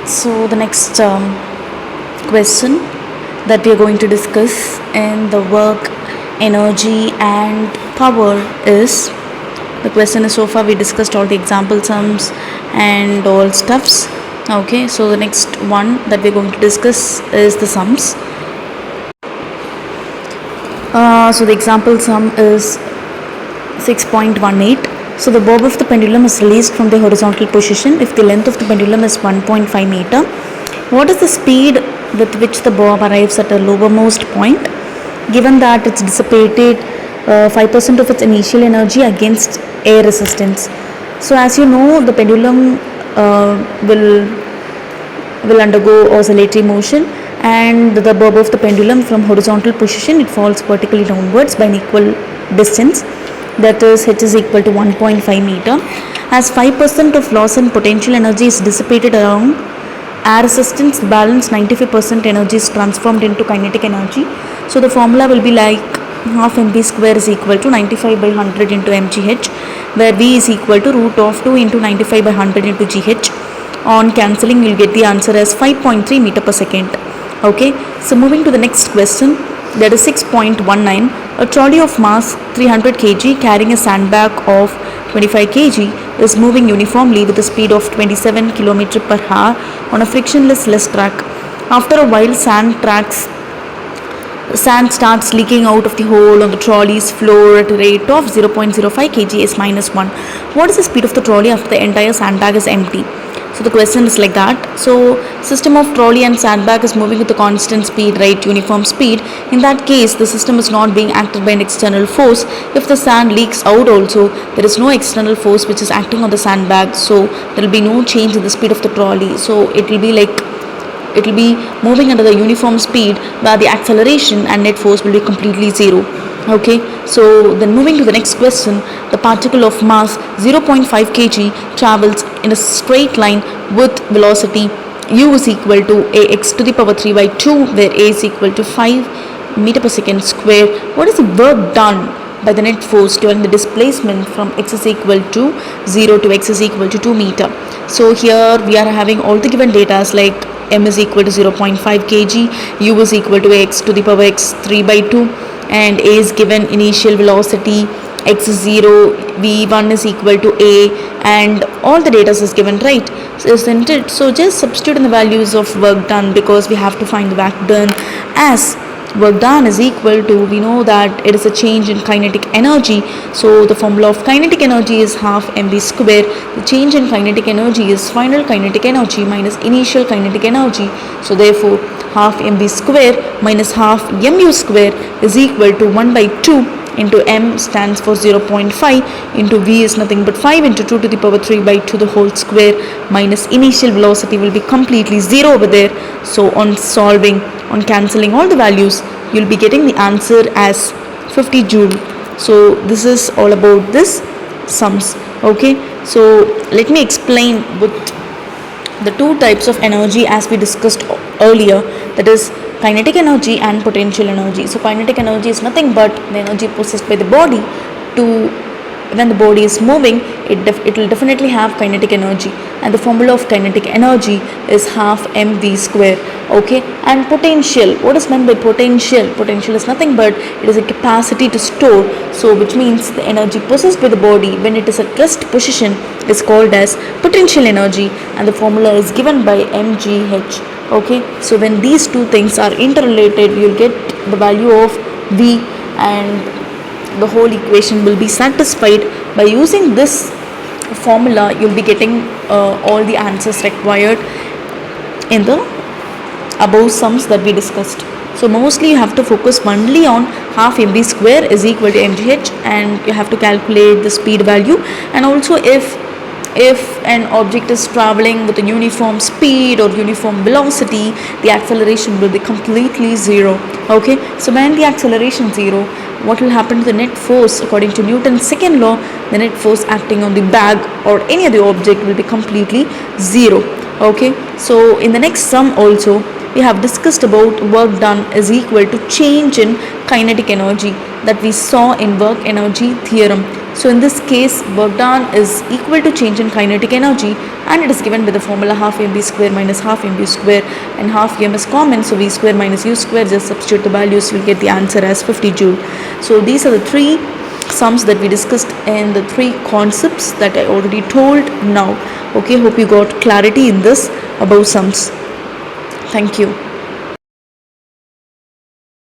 So the next question that we are going to discuss in the work, energy and power is, the question is, so far we discussed all the example sums and all stuffs. Okay, so the next one that we're going to discuss is the sums. So the example sum is 6.18. So the bob of the pendulum is released from the horizontal position if the length of the pendulum is 1.5 meter. What is the speed with which the bob arrives at a lowermost point, given that it's dissipated 5% of its initial energy against air resistance? So as you know, the pendulum will undergo oscillatory motion, and the bob of the pendulum from horizontal position, it falls vertically downwards by an equal distance, that is h is equal to 1.5 meter. As 5% of loss in potential energy is dissipated around air resistance, the balance 95% energy is transformed into kinetic energy. So the formula will be like half mv square is equal to 95 by 100 into mgh, where v is equal to root of 2 into 95 by 100 into gh. On cancelling, you'll get the answer as 5.3 meter per second. Okay, so moving to the next question, that is 6.19. A trolley of mass 300 kg carrying a sandbag of 25 kg is moving uniformly with a speed of 27 km per hour on a frictionless track. After a while, sand starts leaking out of the hole on the trolley's floor at a rate of 0.05 kg is minus 1. What is the speed of the trolley after the entire sandbag is empty? So the question is like that. So system of trolley and sandbag is moving with a constant speed, right, uniform speed. In that case, the system is not being acted by an external force. If the sand leaks out also, there is no external force which is acting on the sandbag, so there will be no change in the speed of the trolley. So it will be moving under the uniform speed, where the acceleration and net force will be completely zero. Okay, so then moving to the next question, the particle of mass 0.5 kg travels in a straight line with velocity u is equal to ax to the power 3 by 2, where a is equal to 5 meter per second square. What is the work done by the net force during the displacement from x is equal to 0 to x is equal to 2 meter? So here we are having all the given data like m is equal to 0.5 kg, u is equal to x to the power x 3 by 2, and a is given initial velocity, x is 0, v1 is equal to a, and all the data is given, right? So isn't it? So just substitute in the values of work done, because we have to find the work done. As work done is equal to, we know that it is a change in kinetic energy, so the formula of kinetic energy is half mv square. The change in kinetic energy is final kinetic energy minus initial kinetic energy, so therefore half mv square minus half mu square is equal to 1 by 2 into m stands for 0.5 into v is nothing but 5 into 2 to the power 3 by 2 the whole square, minus initial velocity will be completely zero over there. So on solving, on cancelling all the values, you'll be getting the answer as 50 joule. So this is all about this sums. Okay, so let me explain with the two types of energy as we discussed earlier, that is kinetic energy and potential energy. So kinetic energy is nothing but the energy possessed by the body to, when the body is moving, it will definitely have kinetic energy, and the formula of kinetic energy is half mv square. Okay, and potential, what is meant by potential? Potential is nothing but it is a capacity to store, so which means the energy possessed by the body when it is at rest position is called as potential energy, and the formula is given by mgh. Okay, so when these two things are interrelated, you'll get the value of v, and the whole equation will be satisfied. By using this formula, you'll be getting all the answers required in the above sums that we discussed. So mostly you have to focus only on half mv square is equal to mgh, and you have to calculate the speed value, and also if an object is traveling with a uniform speed or uniform velocity, the acceleration will be completely zero. Okay, so when the acceleration is zero, what will happen to the net force? According to Newton's second law, the net force acting on the bag or any other object will be completely zero. Okay, so in the next sum also we have discussed about work done is equal to change in kinetic energy. that we saw in work energy theorem. So in this case, work done is equal to change in kinetic energy, and it is given by the formula half mv square minus half mv square, and half m is common, so v square minus u square, just substitute the values, you'll get the answer as 50 joule. So these are the three sums that we discussed and the three concepts that I already told now. Okay, hope you got clarity in this about sums. Thank you.